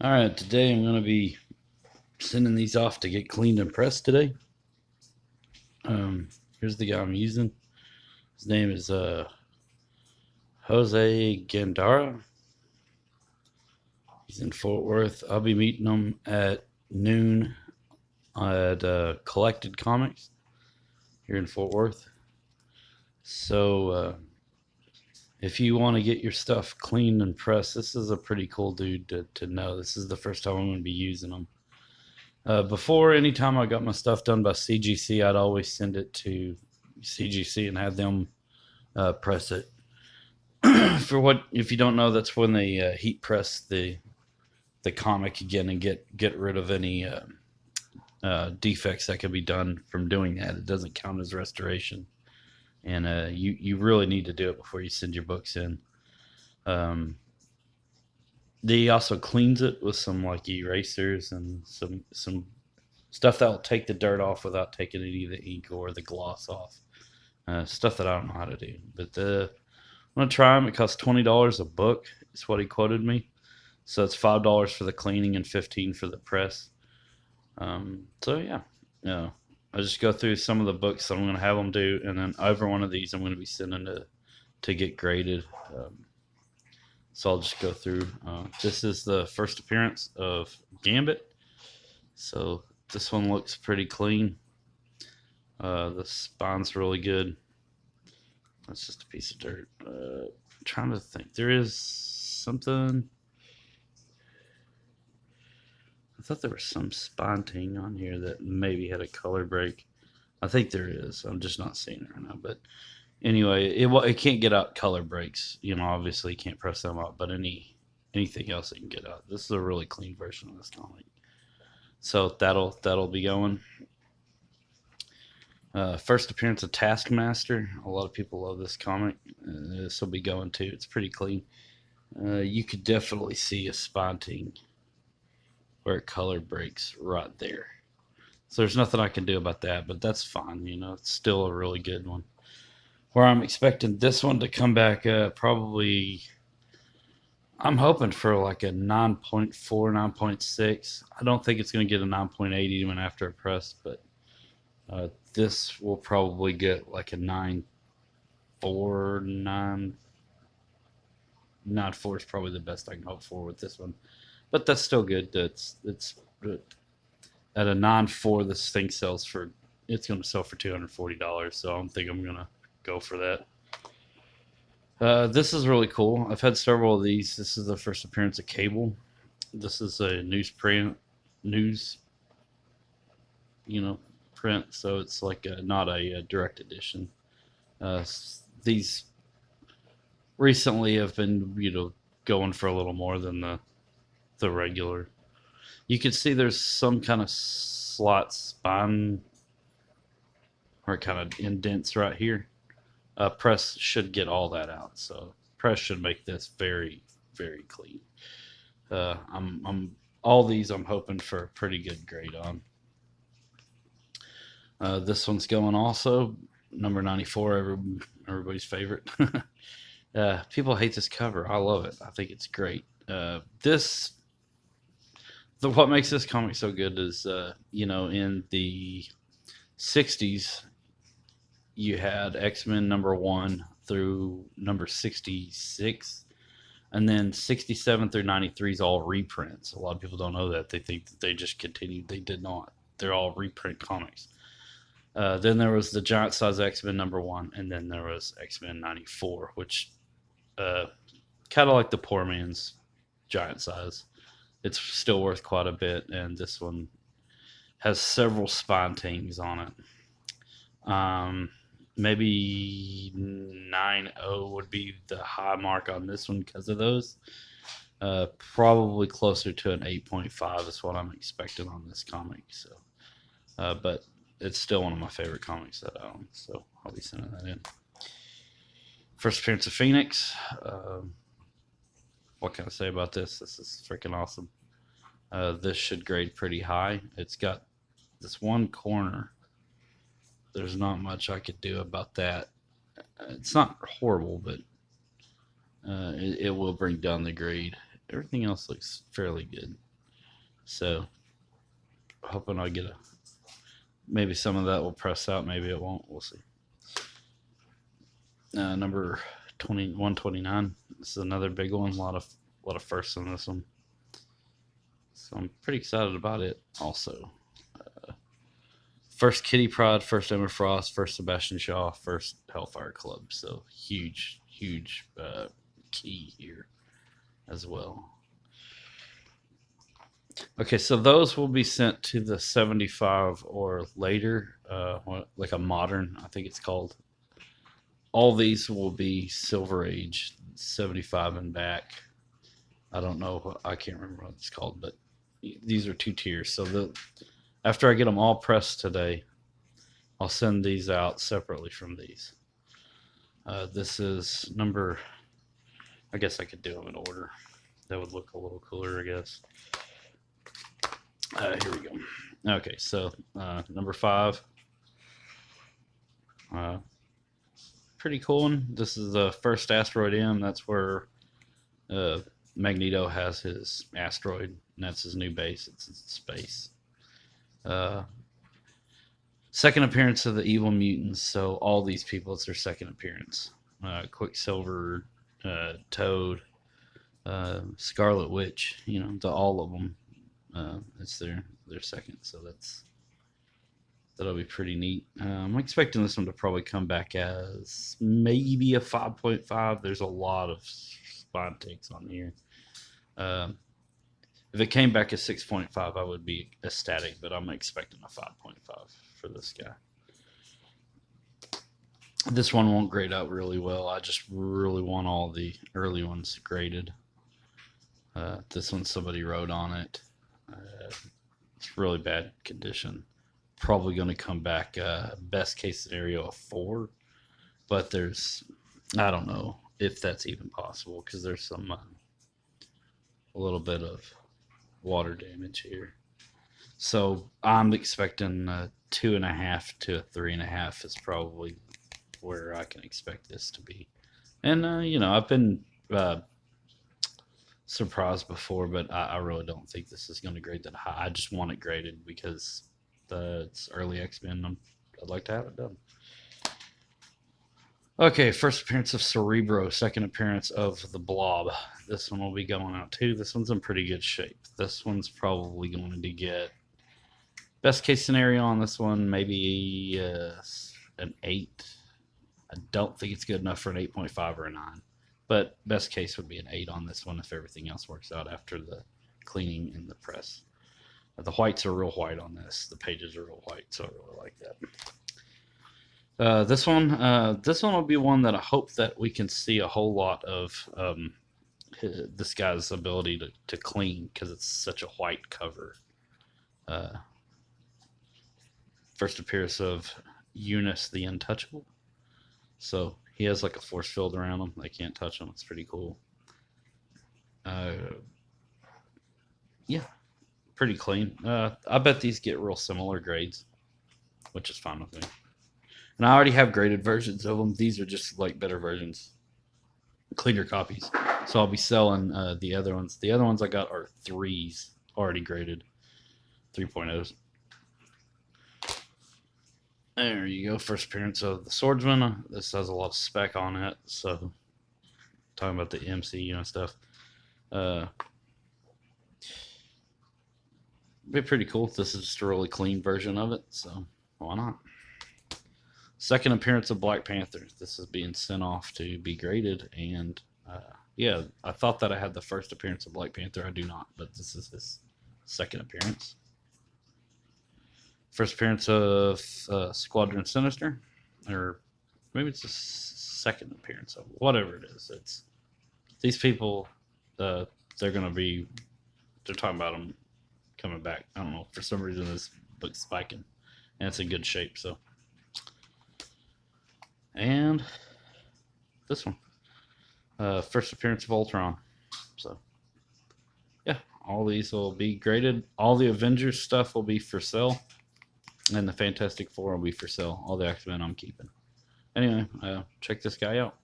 Alright, today I'm going to be sending these off to get cleaned and pressed today. Here's the guy I'm using. His name is Jose Gandara. He's in Fort Worth. I'll be meeting him at noon at Collected Comics here in Fort Worth. So if you want to get your stuff cleaned and pressed, this is a pretty cool dude to know. This is the first time I'm going to be using him. Before, anytime I got my stuff done by CGC, I'd always send it to CGC and have them press it. For what, if you don't know, that's when they heat press the comic again and get rid of any defects that can be done from doing that. It doesn't count as restoration, and you really need to do it before you send your books in. They also cleans it with some like erasers and some stuff that will take the dirt off without taking any of the ink or the gloss off. Stuff that I don't know how to do. But I'm gonna try them. It costs $20 a book. Is what he quoted me. So it's $5 for the cleaning and $15 for the press. So yeah. I just go through some of the books that I'm gonna have them do, and then over one of these I'm gonna be sending to get graded. So I'll just go through. This is the first appearance of Gambit. So this one looks pretty clean. The spine's really good. That's just a piece of dirt. I'm trying to think. There is something. I thought there was some spine ting on here that maybe had a color break. I think there is. I'm just not seeing it right now. But anyway, it can't get out color breaks. Obviously you can't press them out, but anything else it can get out. This is a really clean version of this comic. So that'll be going. First appearance of Taskmaster. A lot of people love this comic. This will be going too. It's pretty clean. You could definitely see a spotting where color breaks right there. So there's nothing I can do about that, but that's fine. It's still a really good one. Where I'm expecting this one to come back probably, I'm hoping for like a 9.4, 9.6. I don't think it's going to get a 9.8 even after a press, but this will probably get like a 9.4, 9.4 is probably the best I can hope for with this one. But that's still good. It's at a 9.4, this thing it's going to sell for $240. So I don't think I'm going to go for that. This is really cool. I've had several of these. This is the first appearance of Cable. This is a newsprint, print. So it's like not a direct edition. These recently have been, going for a little more than the regular. You can see there's some kind of slot spine where it kind of indents right here. Press should get all that out, so press should make this very, very clean. I'm all these I'm hoping for a pretty good grade on. This one's going also number 94, everybody's favorite. People hate this cover. I love it. I think it's great. What makes this comic so good is in the 60s you had X-Men number 1 through number 66, and then 67 through 93 is all reprints. A lot of people don't know that. They think that they just continued. They did not. They're all reprint comics. Then there was the Giant Size X-Men number 1, and then there was X-Men 94, which kind of like the poor man's Giant Size. It's still worth quite a bit, and this one has several spine tings on it. Maybe 9.0 would be the high mark on this one because of those. Probably closer to an 8.5 is what I'm expecting on this comic. So, but it's still one of my favorite comics that I own, so I'll be sending that in. First appearance of Phoenix. What can I say about this? This is freaking awesome. This should grade pretty high. It's got this one corner. There's not much I could do about that. It's not horrible, but it will bring down the grade. Everything else looks fairly good. So hoping I get maybe some of that will press out, maybe it won't. We'll see. Number 129. This is another big one. A lot of firsts in this one. So I'm pretty excited about it also. First Kitty Pride, first Emma Frost, first Sebastian Shaw, first Hellfire Club. So huge key here as well. Okay, so those will be sent to the 75 or later, like a modern, I think it's called. All these will be Silver Age, 75 and back. I don't know, I can't remember what it's called, but these are 2 tiers. So after I get them all pressed today, I'll send these out separately from these. This is number, I guess I could do them in order. That would look a little cooler, I guess. Here we go. Okay, so number 5. Pretty cool one. This is the first Asteroid M. That's where Magneto has his asteroid, and that's his new base. It's in space. Second appearance of the Evil Mutants. So all these people, it's their second appearance. Quicksilver, Toad, Scarlet Witch. All of them. It's their second, so that'll be pretty neat. I'm expecting this one to probably come back as maybe a 5.5. There's a lot of spine takes on here. If it came back as 6.5, I would be ecstatic, but I'm expecting a 5.5 for this guy. This one won't grade out really well. I just really want all the early ones graded. This one, somebody wrote on it. It's really bad condition. Probably going to come back best case scenario of 4, but I don't know if that's even possible because there's some a little bit of water damage here. So I'm expecting 2.5 to 3.5 is probably where I can expect this to be. And I've been surprised before, but I really don't think this is going to grade that high. I just want it graded because it's early X-Men. I'd like to have it done. Okay, first appearance of Cerebro, second appearance of the Blob. This one will be going out too. This one's in pretty good shape. This one's probably going to get best case scenario on this one, maybe an 8. I don't think it's good enough for an 8.5 or a 9. But best case would be an 8 on this one if everything else works out after the cleaning and the press. The whites are real white on this. The pages are real white, so I really like that. This one will be one that I hope that we can see a whole lot of this guy's ability to clean because it's such a white cover. First appearance of Eunice the Untouchable. So he has like a force field around him. They can't touch him. It's pretty cool. Yeah, pretty clean. I bet these get real similar grades, which is fine with me. And I already have graded versions of them. These are just like better versions, cleaner copies. So I'll be selling the other ones. The other ones I got are 3s already graded, 3.0s. There you go. First appearance of the Swordsman. This has a lot of spec on it. So talking about the MCU and stuff. Be pretty cool. This is just a really clean version of it. So why not? Second appearance of Black Panther. This is being sent off to be graded. And yeah, I thought that I had the first appearance of Black Panther. I do not. But this is his second appearance. First appearance of Squadron Sinister, or maybe it's the second appearance of whatever it is. It's these people. They're talking about them coming back. I don't know, for some reason this book's spiking, and it's in good shape. So, and this one, first appearance of Ultron. So, yeah, all these will be graded. All the Avengers stuff will be for sale. And the Fantastic Four will be for sale. All the X-Men I'm keeping. Anyway, check this guy out.